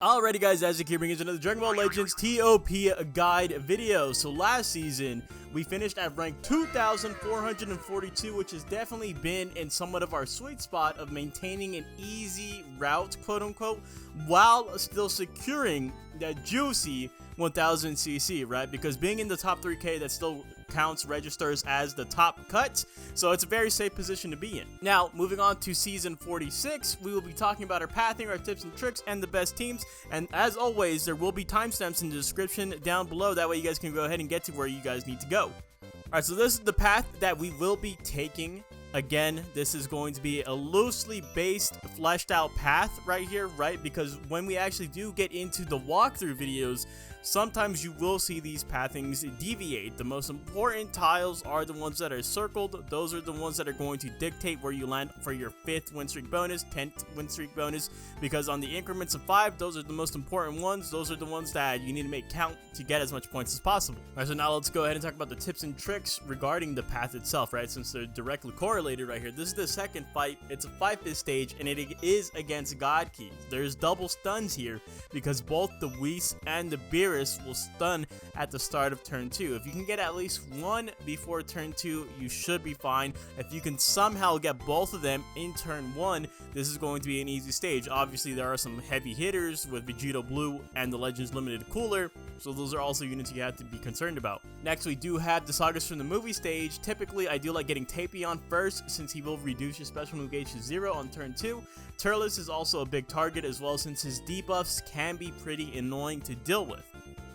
Alrighty guys, as you keep bringing us another Dragon Ball Legends ToP guide video. So last season, we finished at rank 2,442, which has definitely been in somewhat of our sweet spot of maintaining an easy route, quote unquote, while still securing that juicy 1000cc, right? Because being in the top 3k, that still registers as the top cut, so it's a very safe position to be in. Now, moving on to season 46, we will be talking about our pathing, our tips and tricks, and the best teams, and as always, there will be timestamps in the description down below, that way you guys can go ahead and get to where you guys need to go. Alright, so this is the path that we will be taking. Again, this is going to be a loosely based, fleshed out path right here, right? Because when we actually do get into the walkthrough videos, sometimes you will see these pathings deviate. The most important tiles are the ones that are circled. Those are the ones that are going to dictate where you land for your 5th win streak bonus, 10th win streak bonus, because on the increments of 5, those are the most important ones. Those are the ones that you need to make count to get as much points as possible. Alright, so now let's go ahead and talk about the tips and tricks regarding the path itself, right? Since they're directly correlated right here. This is the second fight. It's a 5th stage, and it is against God Keys. There's double stuns here, because both the Whis and the Beerus will stun at the start of turn 2. If you can get at least one before turn 2, you should be fine. If you can somehow get both of them in turn 1, this is going to be an easy stage. Obviously, there are some heavy hitters with Vegeta Blue and the Legends Limited Cooler, so those are also units you have to be concerned about. Next, we do have the Sagas from the movie stage. Typically, I do like getting Tapion first, since he will reduce your special move gauge to 0 on turn 2. Turles is also a big target as well, since his debuffs can be pretty annoying to deal with.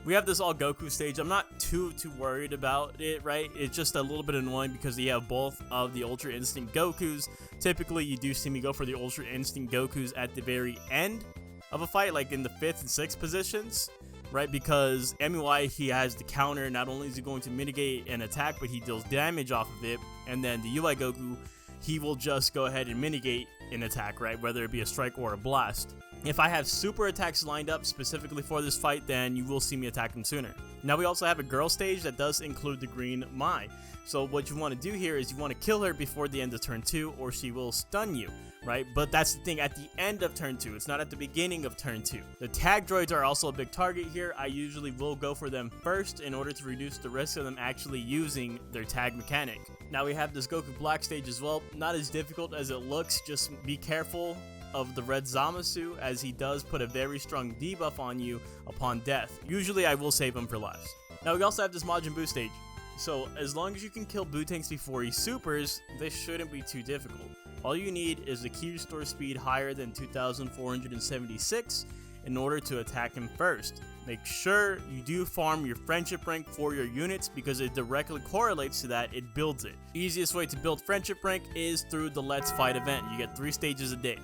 We have this all Goku stage. I'm not too worried about it, right? It's just a little bit annoying because you have both of the Ultra Instinct Gokus. Typically, you do see me go for the Ultra Instinct Gokus at the very end of a fight, like in the 5th and 6th positions, right? Because MUI, he has the counter. Not only is he going to mitigate an attack, but he deals damage off of it. And then the UI Goku, he will just go ahead and mitigate an attack, right? Whether it be a strike or a blast. If I have super attacks lined up specifically for this fight, then you will see me attack them sooner. Now we also have a girl stage that does include the green Mai. So what you want to do here is you want to kill her before the end of turn 2, or she will stun you, right? But that's the thing, at the end of turn 2, it's not at the beginning of turn 2. The tag droids are also a big target here. I usually will go for them first in order to reduce the risk of them actually using their tag mechanic. Now we have this Goku Black stage as well. Not as difficult as it looks, just be careful of the red Zamasu, as he does put a very strong debuff on you upon death. Usually I will save him for last. Now we also have this Majin Buu stage. So as long as you can kill Buu-tanks before he supers, this shouldn't be too difficult. All you need is a key restore speed higher than 2,476 in order to attack him first. Make sure you do farm your friendship rank for your units, because it directly correlates to that, it builds it. Easiest way to build friendship rank is through the Let's Fight event. You get 3 stages a day.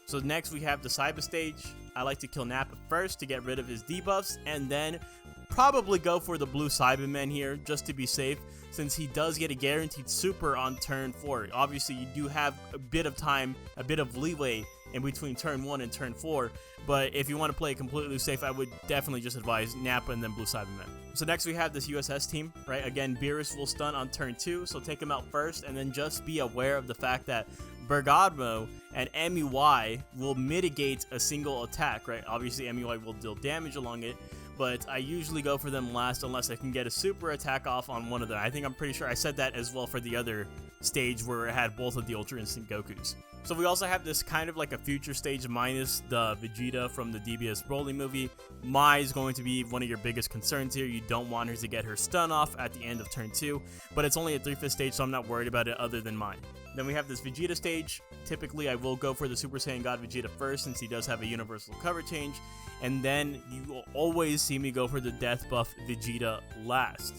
So next we have the Saiba stage. I like to kill Nappa first to get rid of his debuffs, and then probably go for the blue Saibaman here just to be safe, since he does get a guaranteed super on turn 4. Obviously you do have a bit of time, a bit of leeway in between turn 1 and turn 4, but if you want to play it completely safe, I would definitely just advise Nappa and then blue Saibaman. So next we have this USS team, right? Again, Beerus will stun on turn 2, so take him out first, and then just be aware of the fact that Bergamo and MUI will mitigate a single attack, right? Obviously MUI will deal damage along it, but I usually go for them last unless I can get a super attack off on one of them. I'm pretty sure I said that as well for the other stage where it had both of the Ultra Instinct Gokus. So we also have this kind of like a future stage minus the Vegeta from the DBS Broly movie. Mai is going to be one of your biggest concerns here. You don't want her to get her stun off at the end of turn 2, but it's only a 3/5 stage, so I'm not worried about it other than Mai. Then we have this Vegeta stage. Typically, I will go for the Super Saiyan God Vegeta first, since he does have a universal cover change, and then you will always see me go for the death buff Vegeta last.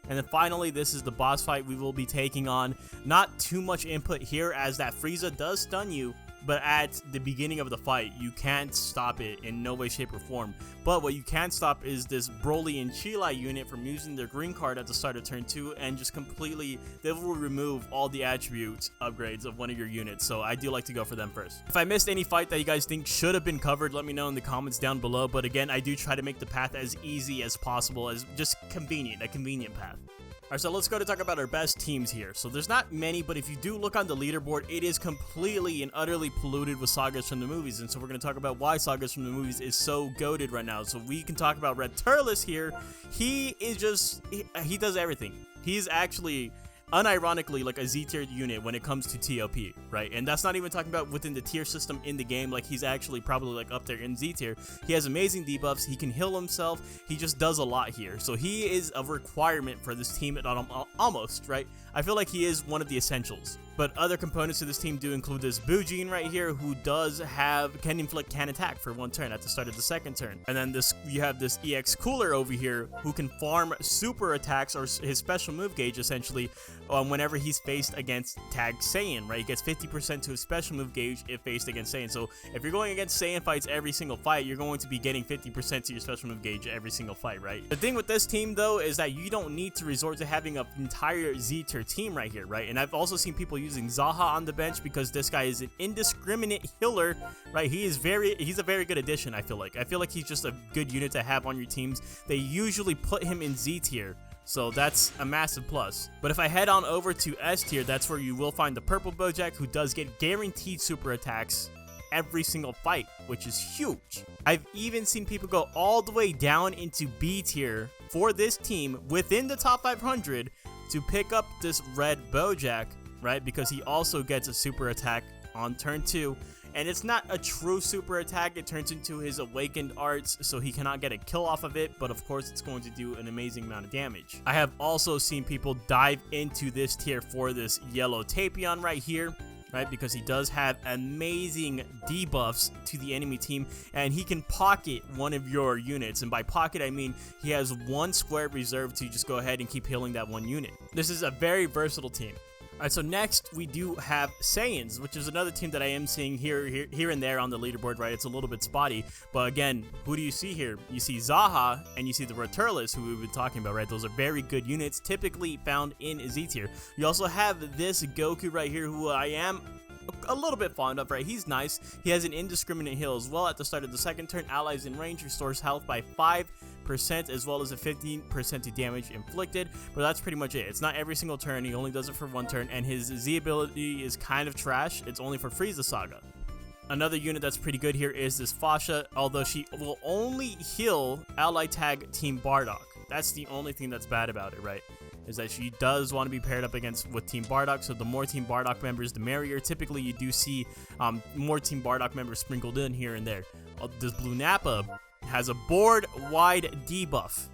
And then finally, this is the boss fight we will be taking on. Not too much input here, as that Frieza does stun you, but at the beginning of the fight, you can't stop it in no way, shape, or form. But what you can stop is this Broly and Chilai unit from using their green card at the start of turn 2, and just completely, they will remove all the attribute upgrades of one of your units. So I do like to go for them first. If I missed any fight that you guys think should have been covered, let me know in the comments down below. But again, I do try to make the path as easy as possible, as just convenient, a convenient path. Alright, so let's go to talk about our best teams here. So there's not many, but if you do look on the leaderboard, it is completely and utterly polluted with sagas from the movies. And so we're going to talk about why sagas from the movies is so goated right now. So we can talk about Red Turles here. He is just, he does everything. He's actually unironically like a Z tier unit when it comes to ToP, right? And that's not even talking about within the tier system in the game. Like, he's actually probably like up there in Z tier. He has amazing debuffs. He can heal himself. He just does a lot here. So he is a requirement for this team at almost, right? I feel like he is one of the essentials. But other components of this team do include this Bujin right here, who can inflict can attack for 1 turn at the start of the 2nd turn. And then you have this EX Cooler over here, who can farm super attacks, or his special move gauge essentially, whenever he's faced against tagged Saiyan, right? He gets 50% to his special move gauge if faced against Saiyan. So if you're going against Saiyan fights every single fight, you're going to be getting 50% to your special move gauge every single fight, right? The thing with this team though is that you don't need to resort to having an entire Z tier team right here, right? And I've also seen people using Zaha on the bench because this guy is an indiscriminate healer, right? He's a very good addition. I feel like he's just a good unit to have on your teams. They usually put him in Z tier, so that's a massive plus. But if I head on over to S tier, that's where you will find the purple Bojack, who does get guaranteed super attacks every single fight, which is huge. I've even seen people go all the way down into B tier for this team within the top 500 to pick up this red Bojack, right? Because he also gets a super attack on turn 2. And it's not a true super attack. It turns into his awakened arts, so he cannot get a kill off of it, but of course it's going to do an amazing amount of damage. I have also seen people dive into this tier for this yellow Tapion right here, right? Because he does have amazing debuffs to the enemy team, and he can pocket one of your units. And by pocket, I mean he has 1 square reserved to just go ahead and keep healing that 1 unit. This is a very versatile team. Alright, so next we do have Saiyans, which is another team that I am seeing here and there on the leaderboard, right? It's a little bit spotty, but again, who do you see here? You see Zaha, and you see the Red Turles, who we've been talking about, right? Those are very good units, typically found in Z tier. You also have this Goku right here, who I am a little bit fond of, right? He's nice. He has an indiscriminate heal as well. At the start of the 2nd turn, allies in range restores health by 5%, as well as a 15% to damage inflicted. But that's pretty much it. It's not every single turn. He only does it for 1 turn, and his Z ability is kind of trash. It's only for Frieza Saga. Another unit that's pretty good here is this Fasha, although she will only heal ally tag Team Bardock. That's the only thing that's bad about it, right? Is that she does want to be paired up with Team Bardock, so the more Team Bardock members, the merrier. Typically, you do see more Team Bardock members sprinkled in here and there. This Blue Nappa has a board-wide debuff,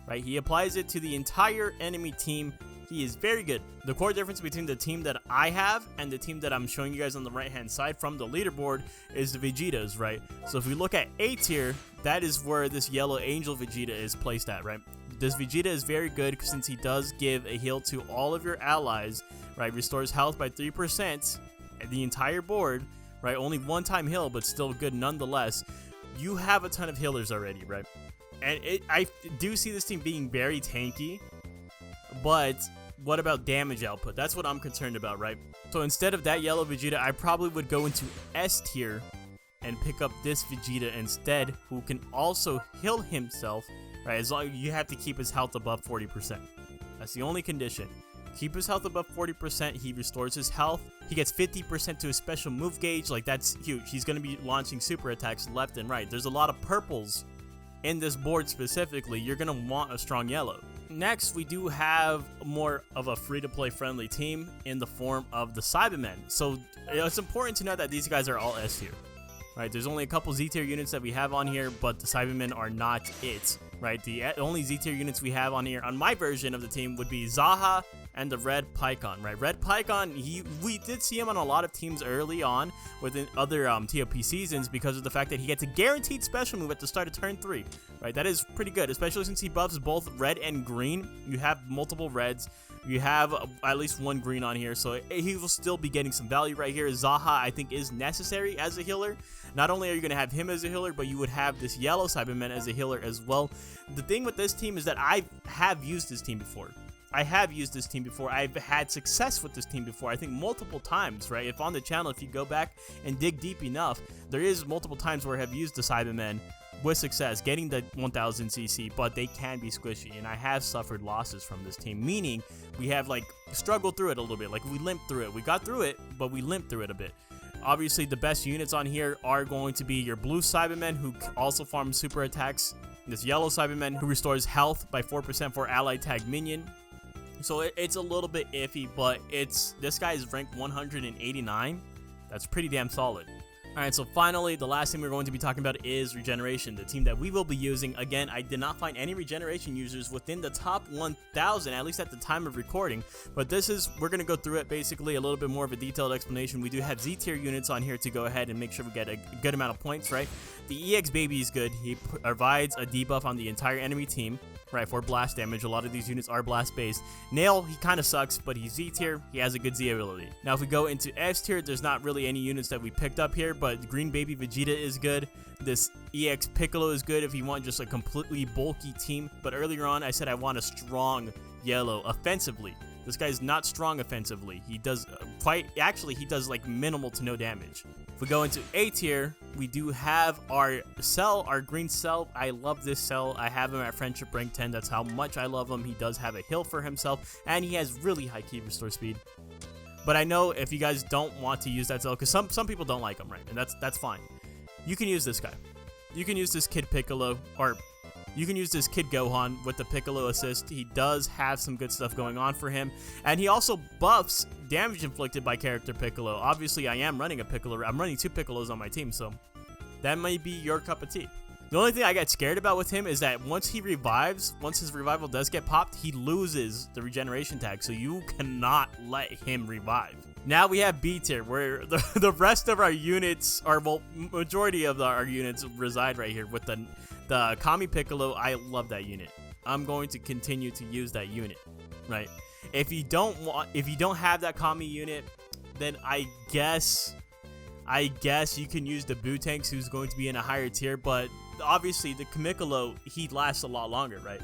right? He applies it to the entire enemy team. He is very good. The core difference between the team that I have and the team that I'm showing you guys on the right-hand side from the leaderboard is the Vegetas, right? So if we look at A tier, that is where this yellow Angel Vegeta is placed at, right? This Vegeta is very good since he does give a heal to all of your allies, right? Restores health by 3% at the entire board, right? Only 1-time heal, but still good nonetheless. You have a ton of healers already, right? And I do see this team being very tanky, but what about damage output? That's what I'm concerned about, right? So instead of that yellow Vegeta, I probably would go into S tier and pick up this Vegeta instead, who can also heal himself, right? As long as you have to keep his health above 40%. That's the only condition. Keep his health above 40%. He restores his health. He gets 50% to his special move gauge. Like, that's huge. He's going to be launching super attacks left and right. There's a lot of purples in this board specifically. You're going to want a strong yellow. Next, we do have more of a free-to-play friendly team in the form of the Saibaman. So it's important to note that these guys are all S tier, right? There's only a couple Z tier units that we have on here, but the Saibamen are not it, right? The only Z tier units we have on here on my version of the team would be Zaha and the Red Pycon, right? Red Pycon, we did see him on a lot of teams early on within other ToP seasons because of the fact that he gets a guaranteed special move at the start of turn 3, right? That is pretty good, especially since he buffs both red and green. You have multiple reds. You have at least 1 green on here, so he will still be getting some value right here. Zaha, I think, is necessary as a healer. Not only are you going to have him as a healer, but you would have this yellow Saibaman as a healer as well. The thing with this team is that I have used this team before. I've had success with this team before, I think multiple times, right? If on the channel, if you go back and dig deep enough, there is multiple times where I have used the Saibaman with success getting the 1000 CC, but they can be squishy, and I have suffered losses from this team, meaning we have like struggled through it a little bit. Like we limped through it. We got through it, but we limped through it a bit. Obviously, the best units on here are going to be your blue Saibaman, who also farms super attacks. This yellow Saibaman, who restores health by 4% for ally tag minion. So it's a little bit iffy, but this guy is ranked 189. That's pretty damn solid. Alright, so finally, the last thing we're going to be talking about is Regeneration, the team that we will be using. Again, I did not find any Regeneration users within the top 1,000, at least at the time of recording. But we're going to go through it basically, a little bit more of a detailed explanation. We do have Z tier units on here to go ahead and make sure we get a good amount of points, right? The EX Baby is good. He provides a debuff on the entire enemy team, right, for blast damage. A lot of these units are blast based. Nail, he kind of sucks, but he's Z tier. He has a good Z ability. Now, if we go into S tier, there's not really any units that we picked up here, but Green Baby Vegeta is good. This EX Piccolo is good if you want just a completely bulky team. But earlier on, I said I want a strong yellow offensively. This guy's not strong offensively. He does he does like minimal to no damage. If we go into A tier, we do have our Cell, our green Cell. I love this Cell. I have him at Friendship rank 10. That's how much I love him. He does have a heal for himself, and he has really high key restore speed. But I know if you guys don't want to use that Cell, because some people don't like him, right? And that's fine. You can use this guy. You can use this Kid Piccolo, or you can use this Kid Gohan with the Piccolo assist. He does have some good stuff going on for him. And he also buffs damage inflicted by character Piccolo. Obviously, I am running a Piccolo. I'm running 2 Piccolos on my team, so that might be your cup of tea. The only thing I get scared about with him is that once he revives, once his revival does get popped, he loses the regeneration tag, so you cannot let him revive. Now we have B tier, where the rest of our units, or well, majority of our units reside right here with the Kami Piccolo. I love that unit. I'm going to continue to use that unit, right? If you don't have that Kami unit, then I guess you can use the Bootanks, who's going to be in a higher tier, but obviously the Kamikolo, he lasts a lot longer, right?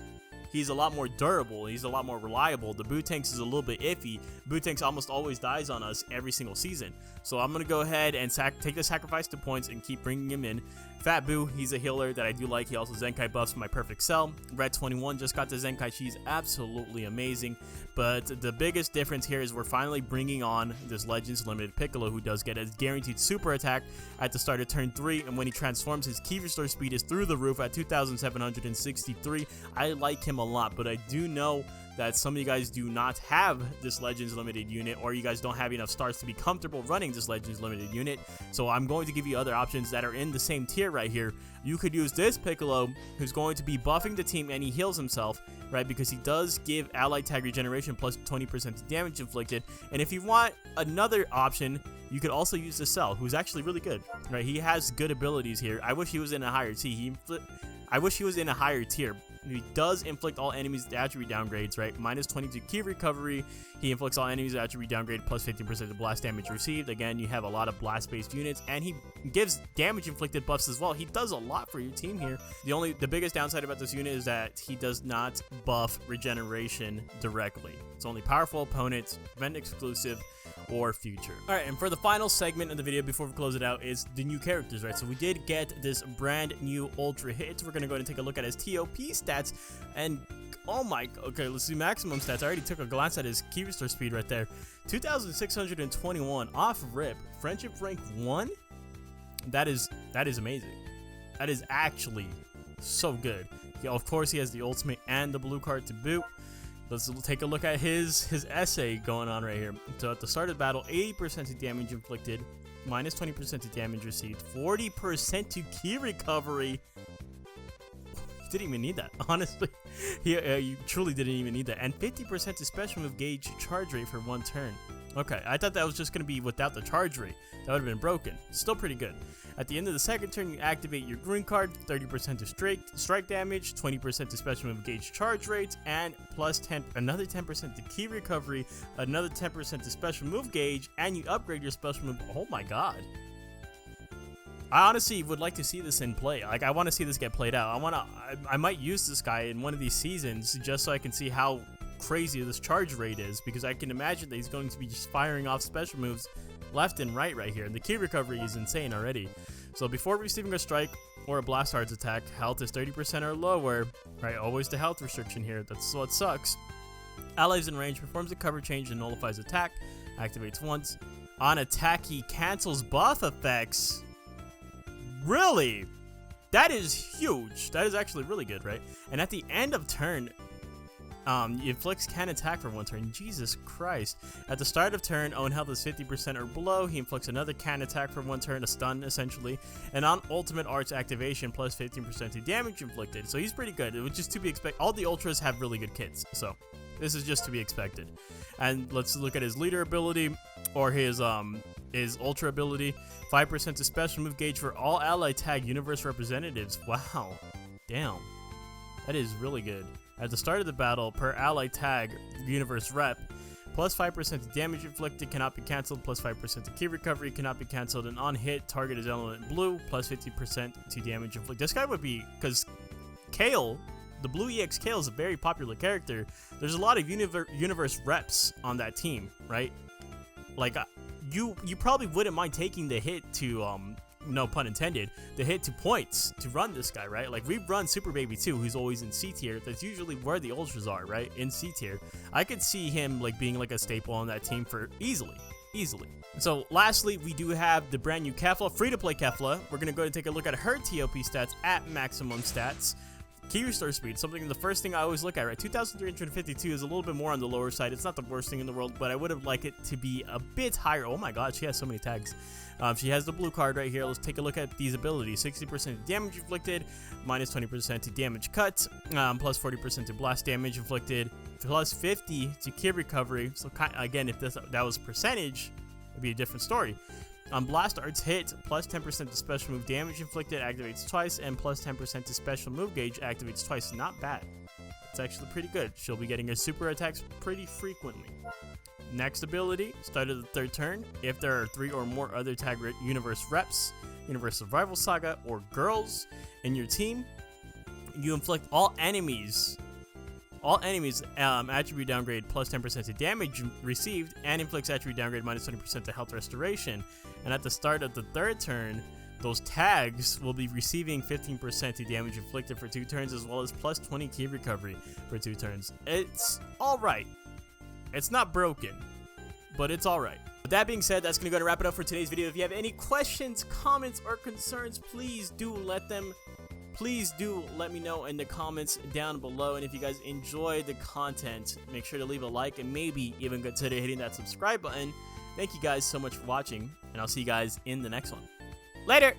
He's a lot more durable. He's a lot more reliable. The Bootanks is a little bit iffy. Bootanks almost always dies on us every single season. So I'm going to go ahead and take the sacrifice to points and keep bringing him in. Fat Boo, he's a healer that I do like. He also Zenkai buffs my perfect Cell. Red 21 just got the Zenkai. She's absolutely amazing. But the biggest difference here is we're finally bringing on this Legends Limited Piccolo, who does get a guaranteed super attack at the start of turn 3. And when he transforms, his key restore speed is through the roof at 2,763. I like him a lot, but I do know that some of you guys do not have this Legends Limited unit, or you guys don't have enough stars to be comfortable running this Legends Limited unit. So I'm going to give you other options that are in the same tier right here. You could use this Piccolo, who's going to be buffing the team, and he heals himself, right? Because he does give ally tag regeneration plus 20% damage inflicted. And if you want another option, you could also use the Cell, who's actually really good, right? He has good abilities here. I wish he was in a higher tier. I wish he was in a higher tier. He does inflict all enemies attribute downgrades, right? Minus 22 key recovery. He inflicts all enemies attribute downgrade plus 15% of blast damage received. Again, you have a lot of blast-based units, and he gives damage inflicted buffs as well. He does a lot for your team here. The biggest downside about this unit is that he does not buff regeneration directly. It's only powerful opponents, event exclusive, or future. Alright, and for the final segment of the video before we close it out is the new characters, right? So we did get this brand new Ultra Hit. We're going to go ahead and take a look at his ToP stats, and oh my, okay, let's do maximum stats. I already took a glance at his key restore speed right there. 2,621 off rip, friendship rank 1. That is amazing. That is actually so good. Yeah, of course, he has the ultimate and the blue card to boot. Let's take a look at his essay going on right here. So at the start of the battle, 80% to damage inflicted, minus 20% to damage received, 40% to key recovery. You didn't even need that, honestly. You truly didn't even need that. And 50% to special move gauge charge rate for 1 turn. Okay, I thought that was just going to be without the charge rate. That would have been broken. Still pretty good. At the end of the second turn, you activate your green card, 30% to strike damage, 20% to special move gauge charge rates, and plus another 10% to key recovery, another 10% to special move gauge, and you upgrade your special move. Oh my god. I honestly would like to see this in play. Like, I want to see this get played out. I might use this guy in one of these seasons just so I can see how crazy this charge rate is, because I can imagine that he's going to be just firing off special moves left and right here, and the key recovery is insane already. So before receiving a strike, or a Blast Arts attack, health is 30% or lower, right? Always the health restriction here. That's what sucks. Allies in range, performs a cover change and nullifies attack, activates once. On attack, he cancels buff effects. Really? That is huge. That is actually really good, right? And at the end of turn, inflicts can attack for 1 turn. Jesus Christ. At the start of turn, own health is 50% or below. He inflicts another can attack for 1 turn, a stun essentially. And on ultimate arts activation, plus 15% to damage inflicted. So he's pretty good, which is to be expected. All the ultras have really good kits, so this is just to be expected. And let's look at his leader ability, or his ultra ability. 5% to special move gauge for all ally tag universe representatives. Wow. Damn. That is really good. At the start of the battle, per ally tag universe rep, plus 5% to damage inflicted, cannot be cancelled, plus 5% to key recovery, cannot be cancelled, and on hit, target is element blue, plus 50% to damage inflicted. This guy would be, because Kale, the blue EX Kale is a very popular character. There's a lot of universe reps on that team, right? Like, you probably wouldn't mind taking the hit to, no pun intended, the hit to points to run this guy, right? Like, we've run Super Baby 2, who's always in C tier. That's usually where the ultras are, right? In C tier. I could see him like being like a staple on that team for easily. So lastly, we do have the brand new Kefla, free to play Kefla. We're gonna go and take a look at her ToP stats at maximum stats. Key restore speed, something the first thing I always look at, right? 2,352 is a little bit more on the lower side. It's not the worst thing in the world, but I would have liked it to be a bit higher. Oh my god, she has so many tags. She has the blue card right here. Let's take a look at these abilities. 60% damage inflicted, minus 20% to damage cut, plus 40% to blast damage inflicted, plus 50 to key recovery. So again, if that was percentage, it'd be a different story. On Blast Arts hit, plus 10% to special move damage inflicted, activates twice, and plus 10% to special move gauge, activates twice. Not bad. It's actually pretty good. She'll be getting her super attacks pretty frequently. Next ability, start of the 3rd turn. If there are 3 or more other tag universe reps, Universe Survival Saga, or girls in your team, you inflict all enemies attribute downgrade plus 10% to damage received, and inflicts attribute downgrade minus 20% to health restoration. And at the start of the 3rd turn, those tags will be receiving 15% to damage inflicted for 2 turns, as well as plus 20 key recovery for 2 turns. It's alright. It's not broken, but it's alright. With that being said, that's going to go to wrap it up for today's video. If you have any questions, comments, or concerns, please do let me know in the comments down below. And if you guys enjoy the content, make sure to leave a like and maybe even consider hitting that subscribe button. Thank you guys so much for watching, and I'll see you guys in the next one. Later!